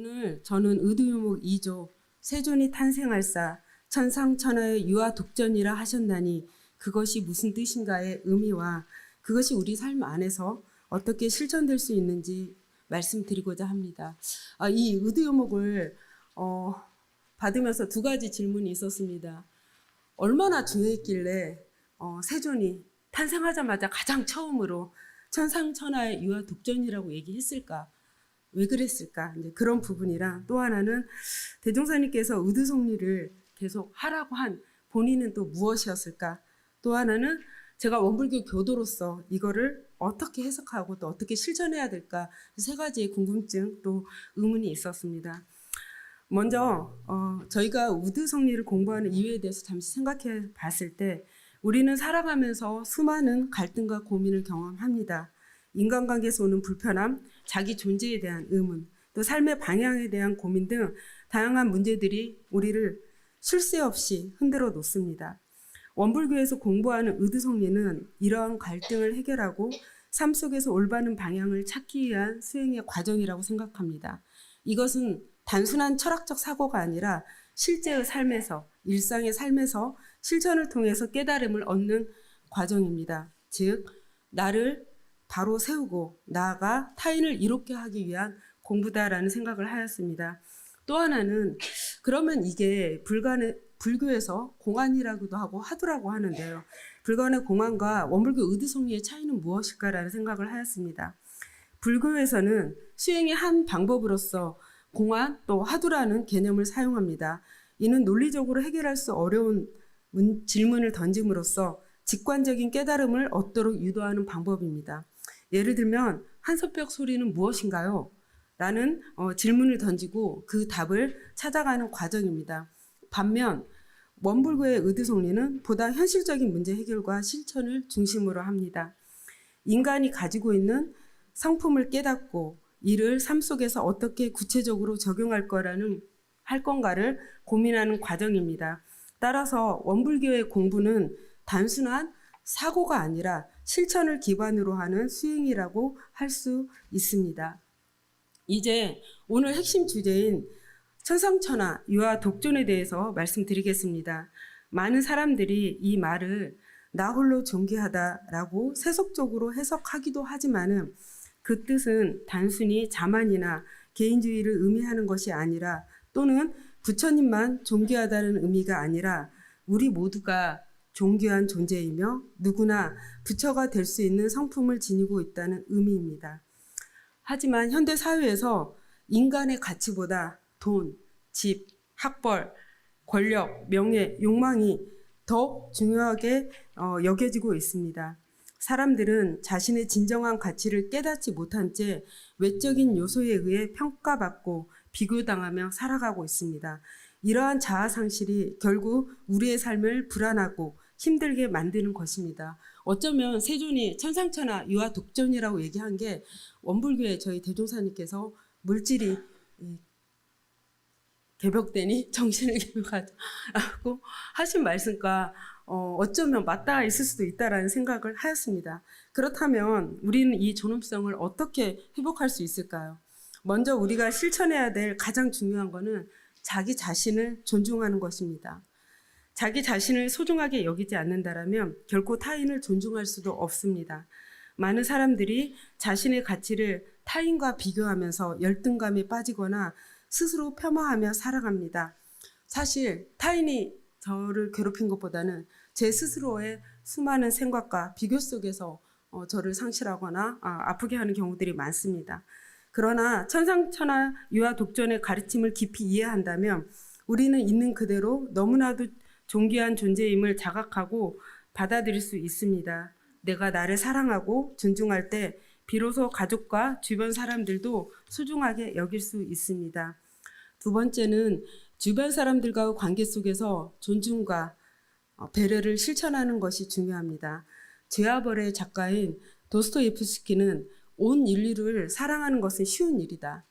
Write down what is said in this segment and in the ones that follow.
오늘 저는 의도유목 2조 세존이 탄생할사 천상천하의 유아 독전이라 하셨나니 그것이 무슨 뜻인가의 의미와 그것이 우리 삶 안에서 어떻게 실천될 수 있는지 말씀드리고자 합니다. 이 의도유목을 받으면서 두 가지 질문이 있었습니다. 얼마나 중요했길래 세존이 탄생하자마자 가장 처음으로 천상천하의 유아 독전이라고 얘기했을까? 왜 그랬을까? 이제 그런 부분이랑 또 하나는 대종사님께서 의도성리를 계속 하라고 한 본인은 또 무엇이었을까? 또 하나는 제가 원불교 교도로서 이거를 어떻게 해석하고 또 어떻게 실천해야 될까? 세 가지의 궁금증 또 의문이 있었습니다. 먼저 저희가 우드성리를 공부하는 이유에 대해서 잠시 생각해 봤을 때 우리는 살아가면서 수많은 갈등과 고민을 경험합니다. 인간관계에서 오는 불편함, 자기 존재에 대한 의문, 또 삶의 방향에 대한 고민 등 다양한 문제들이 우리를 쉴 새 없이 흔들어 놓습니다. 원불교에서 공부하는 의도성리는 이러한 갈등을 해결하고 삶 속에서 올바른 방향을 찾기 위한 수행의 과정이라고 생각합니다. 이것은 단순한 철학적 사고가 아니라 실제의 삶에서, 일상의 삶에서 실천을 통해서 깨달음을 얻는 과정입니다. 즉, 나를 바로 세우고 나아가 타인을 이롭게 하기 위한 공부다라는 생각을 하였습니다. 또 하나는 그러면 이게 불교에서 공안이라고도 하고 화두라고 하는데요. 불교의 공안과 원불교 의도성리의 차이는 무엇일까라는 생각을 하였습니다. 불교에서는 수행의 한 방법으로서 공안 또 화두라는 개념을 사용합니다. 이는 논리적으로 해결할 수 어려운 질문을 던짐으로써 직관적인 깨달음을 얻도록 유도하는 방법입니다. 예를 들면 한솥벽 소리는 무엇인가요? 라는 질문을 던지고 그 답을 찾아가는 과정입니다. 반면 원불교의 의도성리는 보다 현실적인 문제 해결과 실천을 중심으로 합니다. 인간이 가지고 있는 성품을 깨닫고 이를 삶 속에서 어떻게 구체적으로 적용할 건가를 고민하는 과정입니다. 따라서 원불교의 공부는 단순한 사고가 아니라 실천을 기반으로 하는 수행이라고 할 수 있습니다. 이제 오늘 핵심 주제인 천상천하 유아 독존에 대해서 말씀드리겠습니다. 많은 사람들이 이 말을 나 홀로 존귀하다라고 세속적으로 해석하기도 하지만은 그 뜻은 단순히 자만이나 개인주의를 의미하는 것이 아니라 또는 부처님만 존귀하다는 의미가 아니라 우리 모두가 존귀한 존재이며 누구나 부처가 될 수 있는 성품을 지니고 있다는 의미입니다. 하지만 현대 사회에서 인간의 가치보다 돈, 집, 학벌, 권력, 명예, 욕망이 더 중요하게 여겨지고 있습니다. 사람들은 자신의 진정한 가치를 깨닫지 못한 채 외적인 요소에 의해 평가받고 비교당하며 살아가고 있습니다. 이러한 자아상실이 결국 우리의 삶을 불안하고 힘들게 만드는 것입니다. 어쩌면 세존이 천상천하 유아 독존이라고 얘기한 게 원불교의 저희 대종사님께서 물질이 개벽되니 정신을 개벽하라고 하신 말씀과 어쩌면 맞닿아 있을 수도 있다라는 생각을 하였습니다. 그렇다면 우리는 이 존엄성을 어떻게 회복할 수 있을까요? 먼저 우리가 실천해야 될 가장 중요한 것은 자기 자신을 존중하는 것입니다. 자기 자신을 소중하게 여기지 않는다라면 결코 타인을 존중할 수도 없습니다. 많은 사람들이 자신의 가치를 타인과 비교하면서 열등감에 빠지거나 스스로 폄하하며 살아갑니다. 사실 타인이 저를 괴롭힌 것보다는 제 스스로의 수많은 생각과 비교 속에서 저를 상실하거나 아프게 하는 경우들이 많습니다. 그러나 천상천하 유아 독존의 가르침을 깊이 이해한다면 우리는 있는 그대로 너무나도 존귀한 존재임을 자각하고 받아들일 수 있습니다. 내가 나를 사랑하고 존중할 때 비로소 가족과 주변 사람들도 소중하게 여길 수 있습니다. 두 번째는 주변 사람들과의 관계 속에서 존중과 배려를 실천하는 것이 중요합니다. 죄와 벌의 작가인 도스토옙스키는 온 인류를 사랑하는 것은 쉬운 일이다.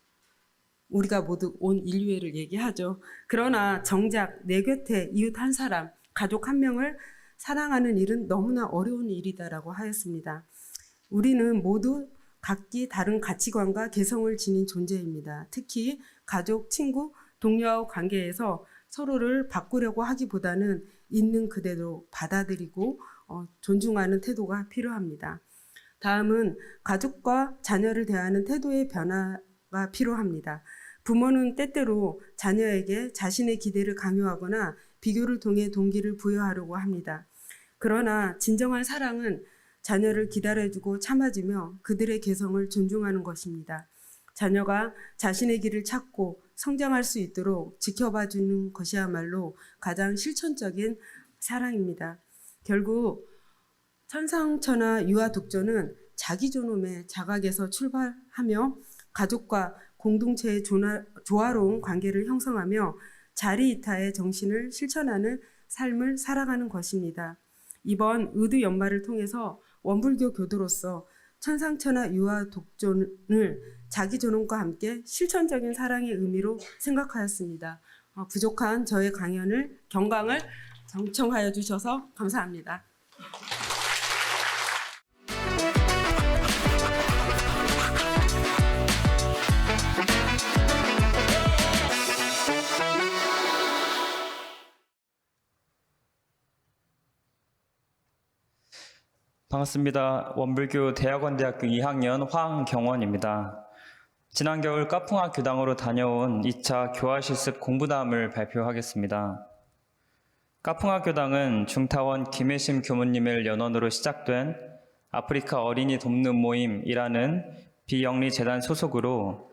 우리가 모두 온 인류애를 얘기하죠. 그러나 정작 내 곁에 이웃 한 사람, 가족 한 명을 사랑하는 일은 너무나 어려운 일이다라고 하였습니다. 우리는 모두 각기 다른 가치관과 개성을 지닌 존재입니다. 특히 가족, 친구, 동료와의 관계에서 서로를 바꾸려고 하기보다는 있는 그대로 받아들이고 존중하는 태도가 필요합니다. 다음은 가족과 자녀를 대하는 태도의 변화가 필요합니다. 부모는 때때로 자녀에게 자신의 기대를 강요하거나 비교를 통해 동기를 부여하려고 합니다. 그러나 진정한 사랑은 자녀를 기다려주고 참아주며 그들의 개성을 존중하는 것입니다. 자녀가 자신의 길을 찾고 성장할 수 있도록 지켜봐주는 것이야말로 가장 실천적인 사랑입니다. 결국 천상천하 유아독존은 자기존엄의 자각에서 출발하며 가족과 공동체의 조화로운 관계를 형성하며 자리이타의 정신을 실천하는 삶을 살아가는 것입니다. 이번 의두 연말을 통해서 원불교 교도로서 천상천하 유아독존을 자기존엄과 함께 실천적인 사랑의 의미로 생각하였습니다. 부족한 저의 경강을 경청하여 주셔서 감사합니다. 반갑습니다. 원불교 대학원대학교 2학년 황경원입니다. 지난 겨울 까풍아 교당으로 다녀온 2차 교화실습 공부담을 발표하겠습니다. 까풍아 교당은 중타원 김혜심 교무님을 연원으로 시작된 아프리카 어린이 돕는 모임이라는 비영리 재단 소속으로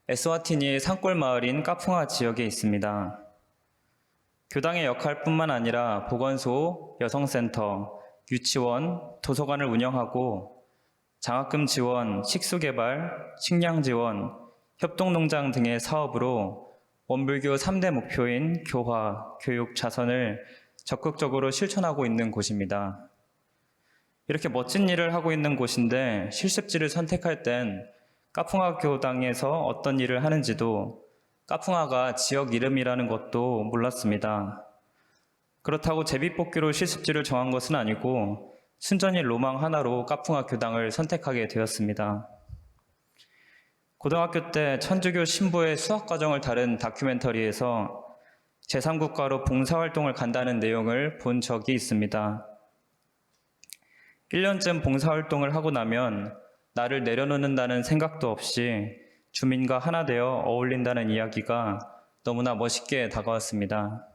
에스와티니의 산골 마을인 까풍아 지역에 있습니다. 교당의 역할뿐만 아니라 보건소, 여성센터, 유치원, 도서관을 운영하고 장학금 지원, 식수개발, 식량 지원, 협동농장 등의 사업으로 원불교 3대 목표인 교화, 교육, 자선을 적극적으로 실천하고 있는 곳입니다. 이렇게 멋진 일을 하고 있는 곳인데 실습지를 선택할 땐 까풍아 교당에서 어떤 일을 하는지도 까풍아가 지역 이름이라는 것도 몰랐습니다. 그렇다고 제비뽑기로 실습지를 정한 것은 아니고 순전히 로망 하나로 까풍아 교당을 선택하게 되었습니다. 고등학교 때 천주교 신부의 수학과정을 다룬 다큐멘터리에서 제3국가로 봉사활동을 간다는 내용을 본 적이 있습니다. 1년쯤 봉사활동을 하고 나면 나를 내려놓는다는 생각도 없이 주민과 하나 되어 어울린다는 이야기가 너무나 멋있게 다가왔습니다.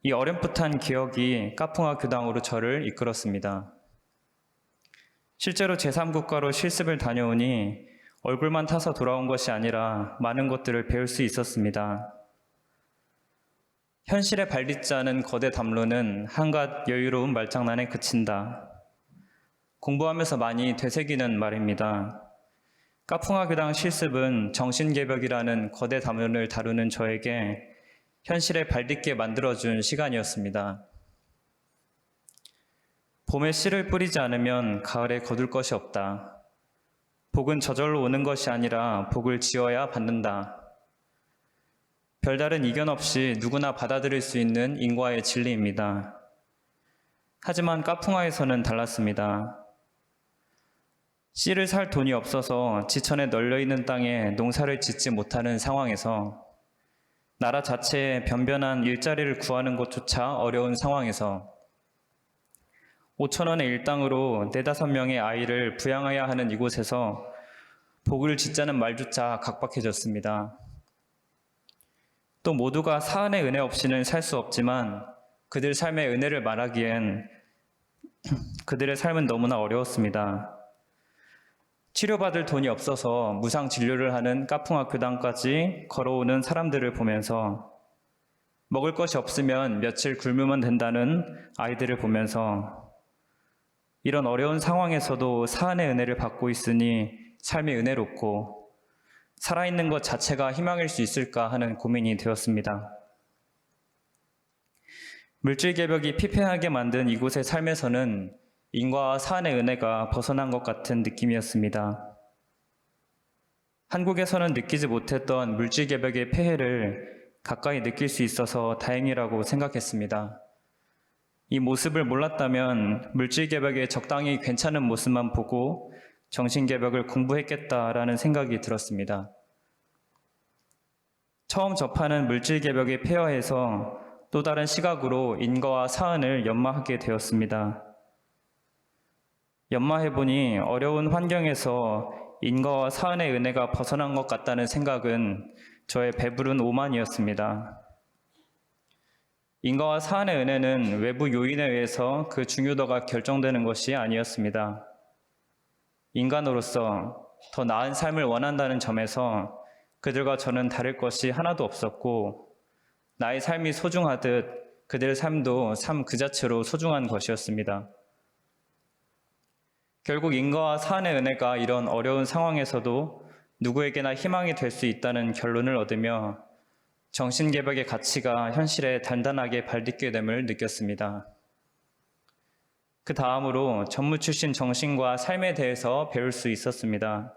이 어렴풋한 기억이 까풍아 교당으로 저를 이끌었습니다. 실제로 제3국가로 실습을 다녀오니 얼굴만 타서 돌아온 것이 아니라 많은 것들을 배울 수 있었습니다. 현실에 발딛지 않은 거대 담론은 한갓 여유로운 말장난에 그친다. 공부하면서 많이 되새기는 말입니다. 까풍아 교당 실습은 정신개벽이라는 거대 담론을 다루는 저에게 현실에 발딛게 만들어준 시간이었습니다. 봄에 씨를 뿌리지 않으면 가을에 거둘 것이 없다. 복은 저절로 오는 것이 아니라 복을 지어야 받는다. 별다른 이견 없이 누구나 받아들일 수 있는 인과의 진리입니다. 하지만 까풍아에서는 달랐습니다. 씨를 살 돈이 없어서 지천에 널려있는 땅에 농사를 짓지 못하는 상황에서 나라 자체에 변변한 일자리를 구하는 것조차 어려운 상황에서 5,000원의 일당으로 4-5명의 아이를 부양해야 하는 이곳에서 복을 짓자는 말조차 각박해졌습니다. 또 모두가 사은의 은혜 없이는 살 수 없지만 그들 삶의 은혜를 말하기엔 그들의 삶은 너무나 어려웠습니다. 치료받을 돈이 없어서 무상 진료를 하는 까풍아 교당까지 걸어오는 사람들을 보면서 먹을 것이 없으면 며칠 굶으면 된다는 아이들을 보면서 이런 어려운 상황에서도 사안의 은혜를 받고 있으니 삶이 은혜롭고 살아있는 것 자체가 희망일 수 있을까 하는 고민이 되었습니다. 물질개벽이 피폐하게 만든 이곳의 삶에서는 인과와 사안의 은혜가 벗어난 것 같은 느낌이었습니다. 한국에서는 느끼지 못했던 물질개벽의 폐해를 가까이 느낄 수 있어서 다행이라고 생각했습니다. 이 모습을 몰랐다면 물질개벽의 적당히 괜찮은 모습만 보고 정신개벽을 공부했겠다라는 생각이 들었습니다. 처음 접하는 물질개벽에 폐허해서 또 다른 시각으로 인과와 사은을 연마하게 되었습니다. 연마해보니 어려운 환경에서 인과와 사은의 은혜가 벗어난 것 같다는 생각은 저의 배부른 오만이었습니다. 인과와 사은의 은혜는 외부 요인에 의해서 그 중요도가 결정되는 것이 아니었습니다. 인간으로서 더 나은 삶을 원한다는 점에서 그들과 저는 다를 것이 하나도 없었고, 나의 삶이 소중하듯 그들의 삶도 삶 그 자체로 소중한 것이었습니다. 결국 인과와 사은의 은혜가 이런 어려운 상황에서도 누구에게나 희망이 될 수 있다는 결론을 얻으며 정신개벽의 가치가 현실에 단단하게 발딛게 됨을 느꼈습니다. 그 다음으로 전무 출신 정신과 삶에 대해서 배울 수 있었습니다.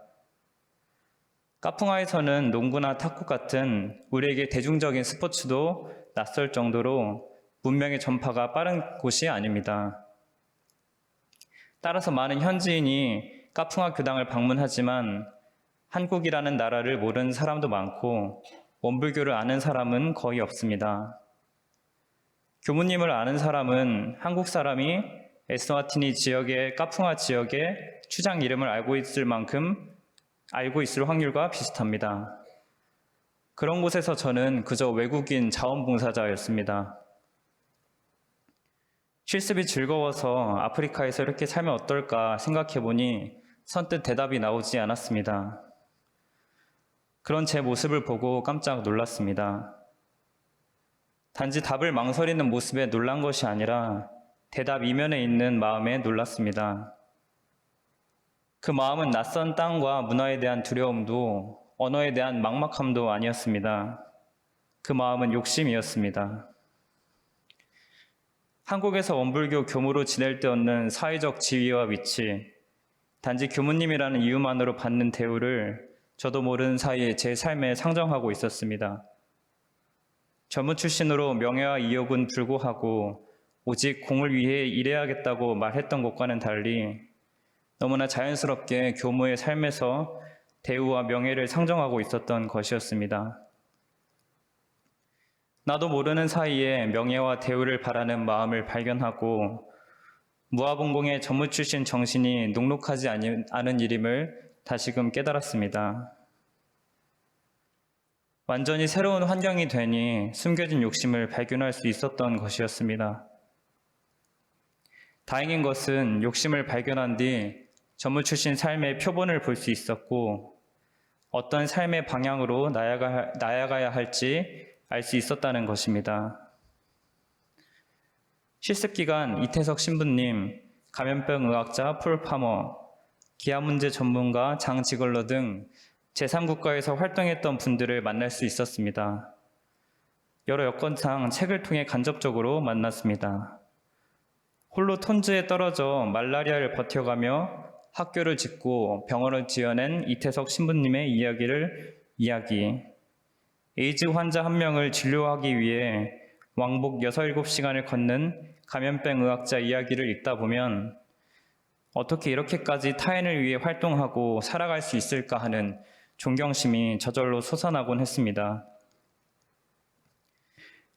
까풍아에서는 농구나 탁구 같은 우리에게 대중적인 스포츠도 낯설 정도로 문명의 전파가 빠른 곳이 아닙니다. 따라서 많은 현지인이 까풍아 교당을 방문하지만 한국이라는 나라를 모르는 사람도 많고 원불교를 아는 사람은 거의 없습니다. 교무님을 아는 사람은 한국 사람이 에스와티니 지역의 까풍아 지역의 추장 이름을 알고 있을 확률과 비슷합니다. 그런 곳에서 저는 그저 외국인 자원봉사자였습니다. 실습이 즐거워서 아프리카에서 이렇게 살면 어떨까 생각해보니 선뜻 대답이 나오지 않았습니다. 그런 제 모습을 보고 깜짝 놀랐습니다. 단지 답을 망설이는 모습에 놀란 것이 아니라 대답 이면에 있는 마음에 놀랐습니다. 그 마음은 낯선 땅과 문화에 대한 두려움도 언어에 대한 막막함도 아니었습니다. 그 마음은 욕심이었습니다. 한국에서 원불교 교무로 지낼 때 얻는 사회적 지위와 위치, 단지 교무님이라는 이유만으로 받는 대우를 저도 모르는 사이에 제 삶에 상정하고 있었습니다. 전무 출신으로 명예와 이욕은 불고하고 오직 공을 위해 일해야겠다고 말했던 것과는 달리 너무나 자연스럽게 교무의 삶에서 대우와 명예를 상정하고 있었던 것이었습니다. 나도 모르는 사이에 명예와 대우를 바라는 마음을 발견하고 무아봉공의 전무 출신 정신이 녹록하지 않은 일임을 다시금 깨달았습니다. 완전히 새로운 환경이 되니 숨겨진 욕심을 발견할 수 있었던 것이었습니다. 다행인 것은 욕심을 발견한 뒤 전무 출신 삶의 표본을 볼 수 있었고 어떤 삶의 방향으로 나아가야 할지 알 수 있었다는 것입니다. 실습기간 이태석 신부님, 감염병 의학자 폴 파머, 기아문제 전문가 장 지걸러 등 제3국가에서 활동했던 분들을 만날 수 있었습니다. 여러 여건상 책을 통해 간접적으로 만났습니다. 홀로 톤즈에 떨어져 말라리아를 버텨가며 학교를 짓고 병원을 지어낸 이태석 신부님의 이야기, 에이즈 환자 한 명을 진료하기 위해 왕복 6, 7시간을 걷는 감염병 의학자 이야기를 읽다 보면 어떻게 이렇게까지 타인을 위해 활동하고 살아갈 수 있을까 하는 존경심이 저절로 솟아나곤 했습니다.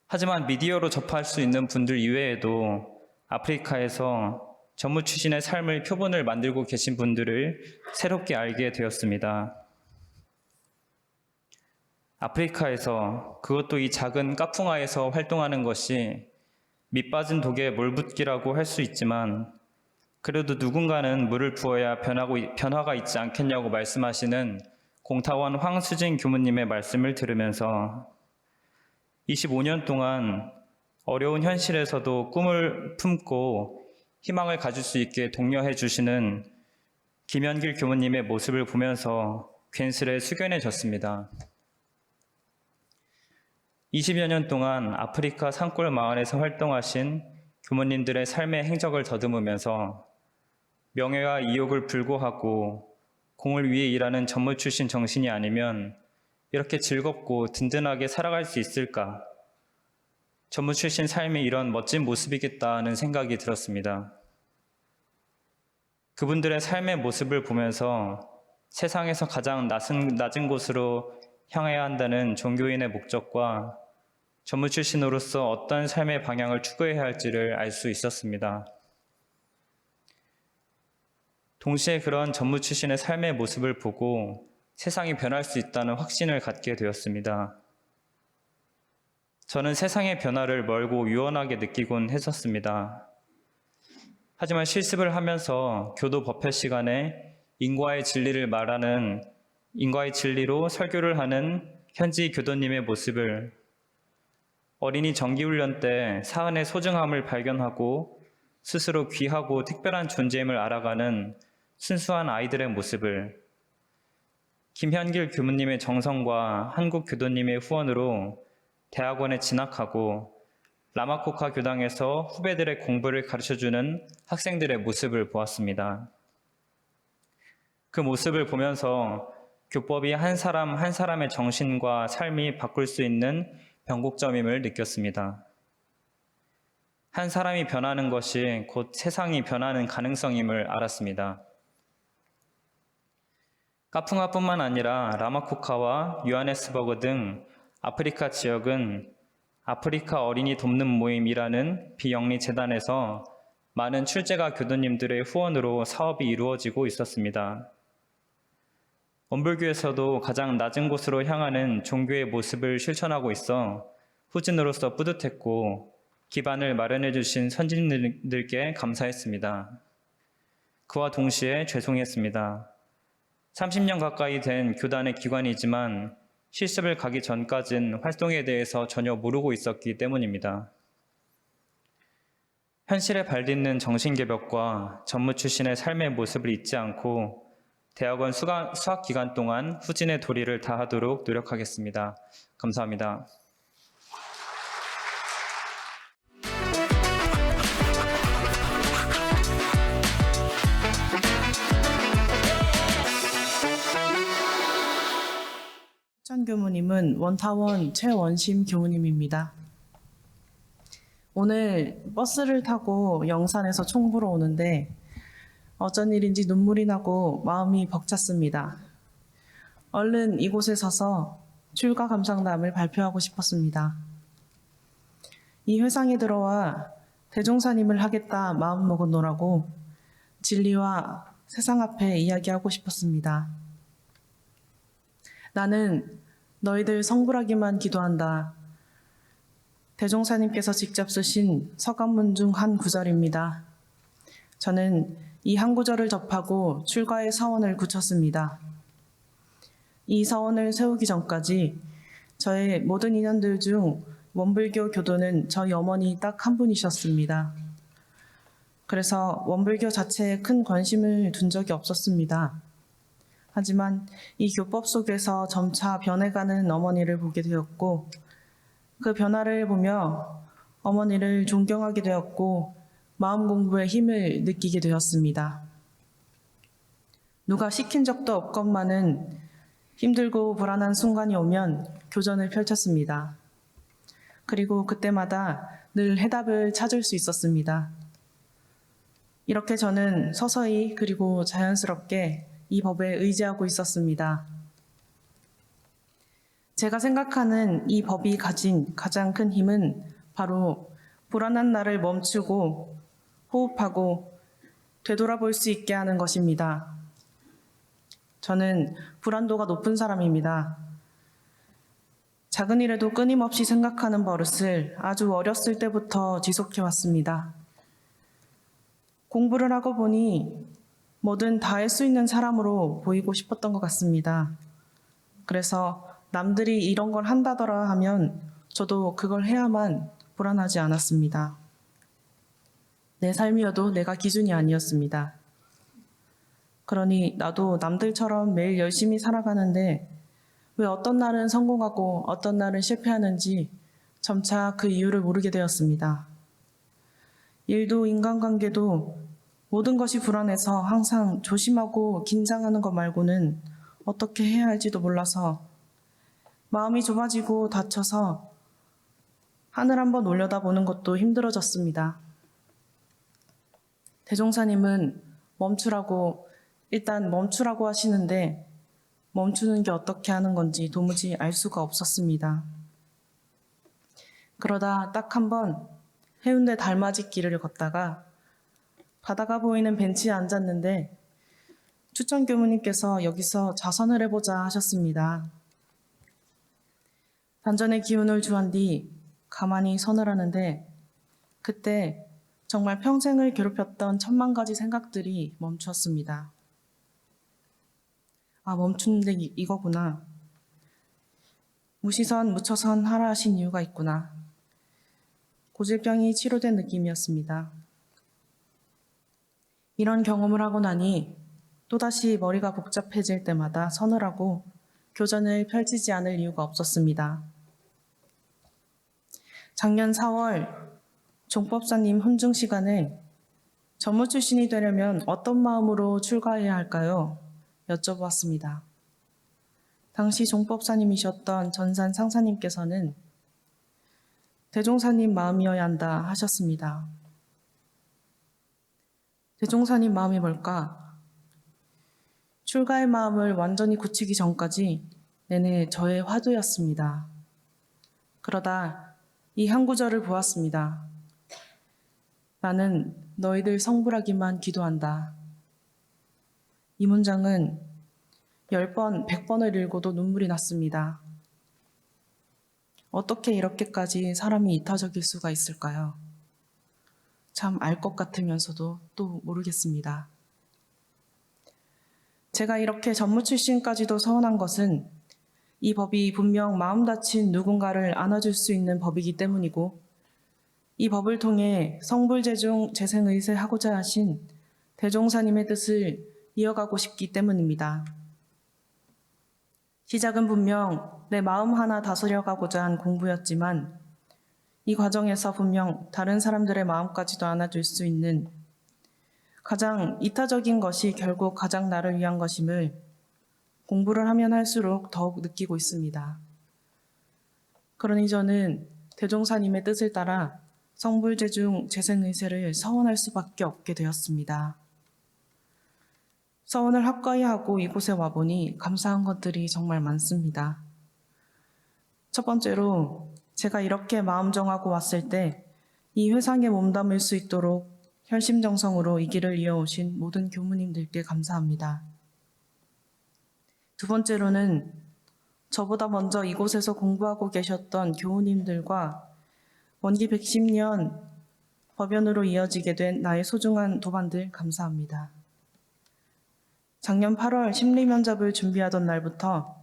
하지만 미디어로 접할 수 있는 분들 이외에도 아프리카에서 전무 출신의 삶의 표본을 만들고 계신 분들을 새롭게 알게 되었습니다. 아프리카에서, 그것도 이 작은 까풍아에서 활동하는 것이 밑빠진 독에 몰붓기라고 할 수 있지만 그래도 누군가는 물을 부어야 변화가 있지 않겠냐고 말씀하시는 공타원 황수진 교무님의 말씀을 들으면서 25년 동안 어려운 현실에서도 꿈을 품고 희망을 가질 수 있게 독려해 주시는 김현길 교무님의 모습을 보면서 괜스레 숙연해졌습니다. 20여 년 동안 아프리카 산골 마을에서 활동하신 교무님들의 삶의 행적을 더듬으면서 명예와 이욕을 불고하고 공을 위해 일하는 전무 출신 정신이 아니면 이렇게 즐겁고 든든하게 살아갈 수 있을까? 전무 출신 삶이 이런 멋진 모습이겠다는 생각이 들었습니다. 그분들의 삶의 모습을 보면서 세상에서 가장 낮은 곳으로 향해야 한다는 종교인의 목적과 전무 출신으로서 어떤 삶의 방향을 추구해야 할지를 알 수 있었습니다. 동시에 그런 전무 출신의 삶의 모습을 보고 세상이 변할 수 있다는 확신을 갖게 되었습니다. 저는 세상의 변화를 멀고 유연하게 느끼곤 했었습니다. 하지만 실습을 하면서 교도 법회 시간에 인과의 진리로 설교를 하는 현지 교도님의 모습을, 어린이 정기훈련 때 사안의 소중함을 발견하고 스스로 귀하고 특별한 존재임을 알아가는 순수한 아이들의 모습을, 김현길 교무님의 정성과 한국 교도님의 후원으로 대학원에 진학하고 라마코카 교당에서 후배들의 공부를 가르쳐주는 학생들의 모습을 보았습니다. 그 모습을 보면서 교법이 한 사람 한 사람의 정신과 삶이 바꿀 수 있는 변곡점임을 느꼈습니다. 한 사람이 변하는 것이 곧 세상이 변하는 가능성임을 알았습니다. 까풍아뿐만 아니라 라마코카와 요하네스버그 등 아프리카 지역은 아프리카 어린이 돕는 모임이라는 비영리 재단에서 많은 출제가 교도님들의 후원으로 사업이 이루어지고 있었습니다. 원불교에서도 가장 낮은 곳으로 향하는 종교의 모습을 실천하고 있어 후진으로서 뿌듯했고 기반을 마련해 주신 선진들께 감사했습니다. 그와 동시에 죄송했습니다. 30년 가까이 된 교단의 기관이지만 실습을 가기 전까진 활동에 대해서 전혀 모르고 있었기 때문입니다. 현실에 발딛는 정신개벽과 전무 출신의 삶의 모습을 잊지 않고 대학원 수학 기간 동안 후진의 도리를 다하도록 노력하겠습니다. 감사합니다. 추천 교무님은 원타원 최원심 교무님입니다. 오늘 버스를 타고 영산에서 총보러 오는데 어쩐 일인지 눈물이 나고 마음이 벅찼습니다. 얼른 이곳에 서서 출가 감상담을 발표하고 싶었습니다. 이 회상에 들어와 대종사님을 하겠다 마음먹었노라고 진리와 세상 앞에 이야기하고 싶었습니다. 나는 너희들 성불하기만 기도한다. 대종사님께서 직접 쓰신 서간문 중 한 구절입니다. 저는 이 한 구절을 접하고 출가의 서원을 굳혔습니다. 이 서원을 세우기 전까지 저의 모든 인연들 중 원불교 교도는 저희 어머니 딱 한 분이셨습니다. 그래서 원불교 자체에 큰 관심을 둔 적이 없었습니다. 하지만 이 교법 속에서 점차 변해가는 어머니를 보게 되었고 그 변화를 보며 어머니를 존경하게 되었고 마음 공부의 힘을 느끼게 되었습니다. 누가 시킨 적도 없건만은 힘들고 불안한 순간이 오면 교전을 펼쳤습니다. 그리고 그때마다 늘 해답을 찾을 수 있었습니다. 이렇게 저는 서서히 그리고 자연스럽게 이 법에 의지하고 있었습니다. 제가 생각하는 이 법이 가진 가장 큰 힘은 바로 불안한 나를 멈추고 호흡하고 되돌아볼 수 있게 하는 것입니다. 저는 불안도가 높은 사람입니다. 작은 일에도 끊임없이 생각하는 버릇을 아주 어렸을 때부터 지속해왔습니다. 공부를 하고 보니 뭐든 다 할 수 있는 사람으로 보이고 싶었던 것 같습니다. 그래서 남들이 이런 걸 한다더라 하면 저도 그걸 해야만 불안하지 않았습니다. 내 삶이어도 내가 기준이 아니었습니다. 그러니 나도 남들처럼 매일 열심히 살아가는데 왜 어떤 날은 성공하고 어떤 날은 실패하는지 점차 그 이유를 모르게 되었습니다. 일도 인간관계도 모든 것이 불안해서 항상 조심하고 긴장하는 것 말고는 어떻게 해야 할지도 몰라서 마음이 좁아지고 다쳐서 하늘 한번 올려다보는 것도 힘들어졌습니다. 대종사님은 일단 멈추라고 하시는데 멈추는 게 어떻게 하는 건지 도무지 알 수가 없었습니다. 그러다 딱 한 번 해운대 달맞이 길을 걷다가 바다가 보이는 벤치에 앉았는데 추천 교무님께서 여기서 자선을 해보자 하셨습니다. 반전의 기운을 주한 뒤 가만히 선을 하는데 그때 정말 평생을 괴롭혔던 천만 가지 생각들이 멈추었습니다. 아, 멈추는데 이거구나. 무시선, 무처선 하라 하신 이유가 있구나. 고질병이 치료된 느낌이었습니다. 이런 경험을 하고 나니 또다시 머리가 복잡해질 때마다 선을 하고 교전을 펼치지 않을 이유가 없었습니다. 작년 4월 종법사님 훈증 시간에 전무 출신이 되려면 어떤 마음으로 출가해야 할까요? 여쭤보았습니다. 당시 종법사님이셨던 전산 상사님께서는 대종사님 마음이어야 한다 하셨습니다. 대종사님 마음이 뭘까? 출가의 마음을 완전히 굳히기 전까지 내내 저의 화두였습니다. 그러다 이 한 구절을 보았습니다. 나는 너희들 성불하기만 기도한다. 이 문장은 10번, 100번을 읽어도 눈물이 났습니다. 어떻게 이렇게까지 사람이 이타적일 수가 있을까요? 참 알 것 같으면서도 또 모르겠습니다. 제가 이렇게 전무 출신까지도 서운한 것은 이 법이 분명 마음 다친 누군가를 안아줄 수 있는 법이기 때문이고 이 법을 통해 성불재중 재생의세하고자 하신 대종사님의 뜻을 이어가고 싶기 때문입니다. 시작은 분명 내 마음 하나 다스려가고자 한 공부였지만 이 과정에서 분명 다른 사람들의 마음까지도 안아줄 수 있는 가장 이타적인 것이 결국 가장 나를 위한 것임을 공부를 하면 할수록 더욱 느끼고 있습니다. 그러니 저는 대종사님의 뜻을 따라 성불재중 재생의세를 서원할 수밖에 없게 되었습니다. 서원을 합가히 하고 이곳에 와보니 감사한 것들이 정말 많습니다. 첫 번째로 제가 이렇게 마음 정하고 왔을 때 이 회상에 몸담을 수 있도록 혈심정성으로 이 길을 이어오신 모든 교무님들께 감사합니다. 두 번째로는 저보다 먼저 이곳에서 공부하고 계셨던 교우님들과 원기 110년 법연으로 이어지게 된 나의 소중한 도반들 감사합니다. 작년 8월 심리면접을 준비하던 날부터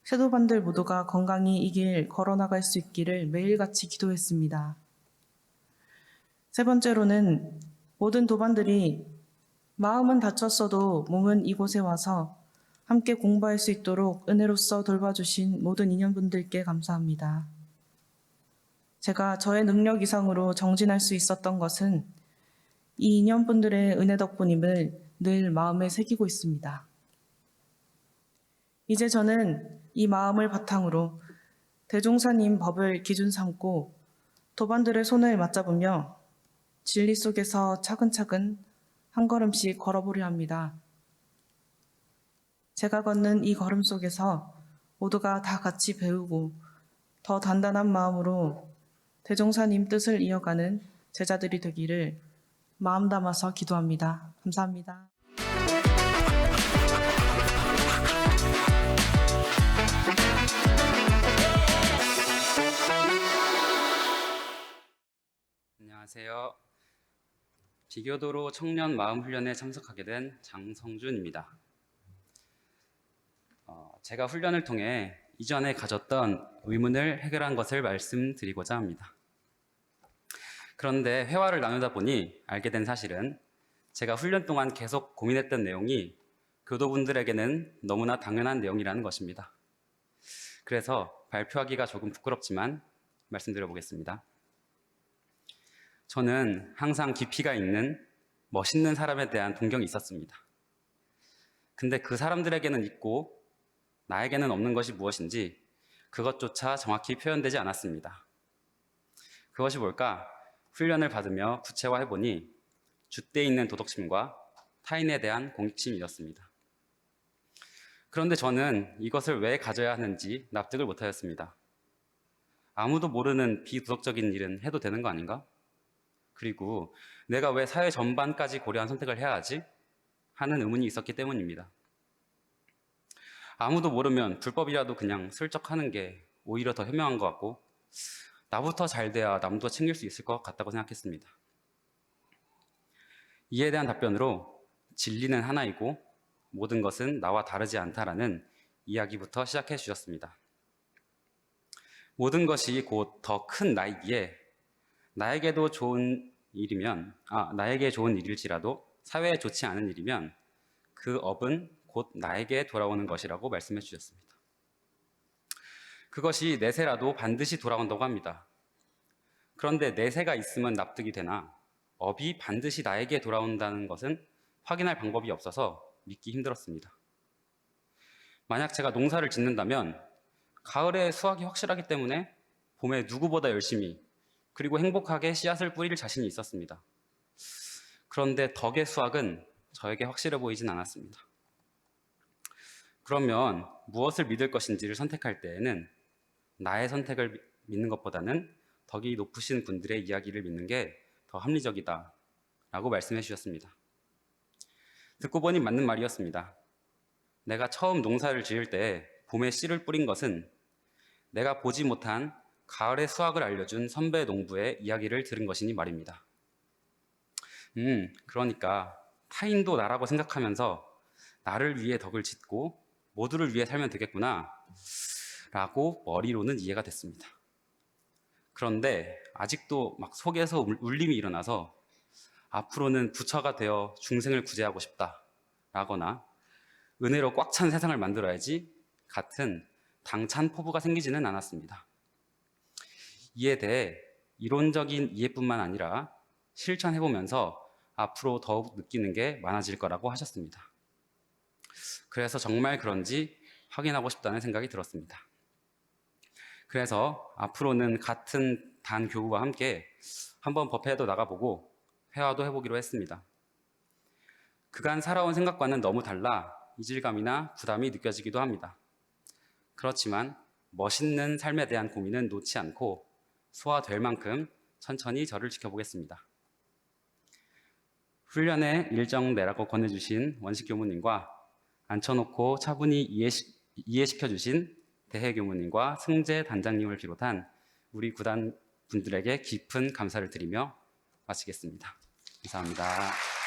섀도반들 모두가 건강히 이 길 걸어나갈 수 있기를 매일같이 기도했습니다. 세 번째로는 모든 도반들이 마음은 다쳤어도 몸은 이곳에 와서 함께 공부할 수 있도록 은혜로서 돌봐주신 모든 인연분들께 감사합니다. 제가 저의 능력 이상으로 정진할 수 있었던 것은 이 인연분들의 은혜 덕분임을 늘 마음에 새기고 있습니다. 이제 저는 이 마음을 바탕으로 대종사님 법을 기준 삼고 도반들의 손을 맞잡으며 진리 속에서 차근차근 한 걸음씩 걸어보려 합니다. 제가 걷는 이 걸음 속에서 모두가 다 같이 배우고 더 단단한 마음으로 대종사님 뜻을 이어가는 제자들이 되기를 마음 담아서 기도합니다. 감사합니다. 안녕하세요. 비교도로 청년 마음훈련에 참석하게 된 장성준입니다. 제가 훈련을 통해 이전에 가졌던 의문을 해결한 것을 말씀드리고자 합니다. 그런데 회화를 나누다 보니 알게 된 사실은 제가 훈련 동안 계속 고민했던 내용이 교도분들에게는 너무나 당연한 내용이라는 것입니다. 그래서 발표하기가 조금 부끄럽지만 말씀드려 보겠습니다. 저는 항상 깊이가 있는 멋있는 사람에 대한 동경이 있었습니다. 근데 그 사람들에게는 있고 나에게는 없는 것이 무엇인지 그것조차 정확히 표현되지 않았습니다. 그것이 뭘까? 훈련을 받으며 구체화해보니 줏대에 있는 도덕심과 타인에 대한 공익심이었습니다. 그런데 저는 이것을 왜 가져야 하는지 납득을 못하였습니다. 아무도 모르는 비도덕적인 일은 해도 되는 거 아닌가? 그리고 내가 왜 사회 전반까지 고려한 선택을 해야 하지? 하는 의문이 있었기 때문입니다. 아무도 모르면 불법이라도 그냥 슬쩍 하는 게 오히려 더 현명한 것 같고 나부터 잘 돼야 남도 챙길 수 있을 것 같다고 생각했습니다. 이에 대한 답변으로 진리는 하나이고 모든 것은 나와 다르지 않다라는 이야기부터 시작해 주셨습니다. 모든 것이 곧 더 큰 나이기에 나에게 좋은 일일지라도 사회에 좋지 않은 일이면 그 업은 곧 나에게 돌아오는 것이라고 말씀해 주셨습니다. 그것이 내세라도 반드시 돌아온다고 합니다. 그런데 내세가 있으면 납득이 되나 업이 반드시 나에게 돌아온다는 것은 확인할 방법이 없어서 믿기 힘들었습니다. 만약 제가 농사를 짓는다면 가을에 수확이 확실하기 때문에 봄에 누구보다 열심히 그리고 행복하게 씨앗을 뿌릴 자신이 있었습니다. 그런데 덕의 수확은 저에게 확실해 보이진 않았습니다. 그러면 무엇을 믿을 것인지를 선택할 때에는 나의 선택을 믿는 것보다는 덕이 높으신 분들의 이야기를 믿는 게 더 합리적이다 라고 말씀해 주셨습니다. 듣고 보니 맞는 말이었습니다. 내가 처음 농사를 지을 때 봄에 씨를 뿌린 것은 내가 보지 못한 가을의 수확을 알려준 선배 농부의 이야기를 들은 것이니 말입니다. 그러니까 타인도 나라고 생각하면서 나를 위해 덕을 짓고 모두를 위해 살면 되겠구나 라고 머리로는 이해가 됐습니다. 그런데 아직도 막 속에서 울림이 일어나서 앞으로는 부처가 되어 중생을 구제하고 싶다 라거나 은혜로 꽉 찬 세상을 만들어야지 같은 당찬 포부가 생기지는 않았습니다. 이에 대해 이론적인 이해뿐만 아니라 실천해보면서 앞으로 더욱 느끼는 게 많아질 거라고 하셨습니다. 그래서 정말 그런지 확인하고 싶다는 생각이 들었습니다. 그래서 앞으로는 같은 단 교구와 함께 한번 법회도 나가보고 회화도 해보기로 했습니다. 그간 살아온 생각과는 너무 달라 이질감이나 부담이 느껴지기도 합니다. 그렇지만 멋있는 삶에 대한 고민은 놓지 않고 소화될 만큼 천천히 저를 지켜보겠습니다. 훈련의 일정 내라고 권해주신 원식 교무님과 앉혀놓고 차분히 이해시켜주신 대해 교무님과 승재 단장님을 비롯한 우리 구단 분들에게 깊은 감사를 드리며 마치겠습니다. 감사합니다.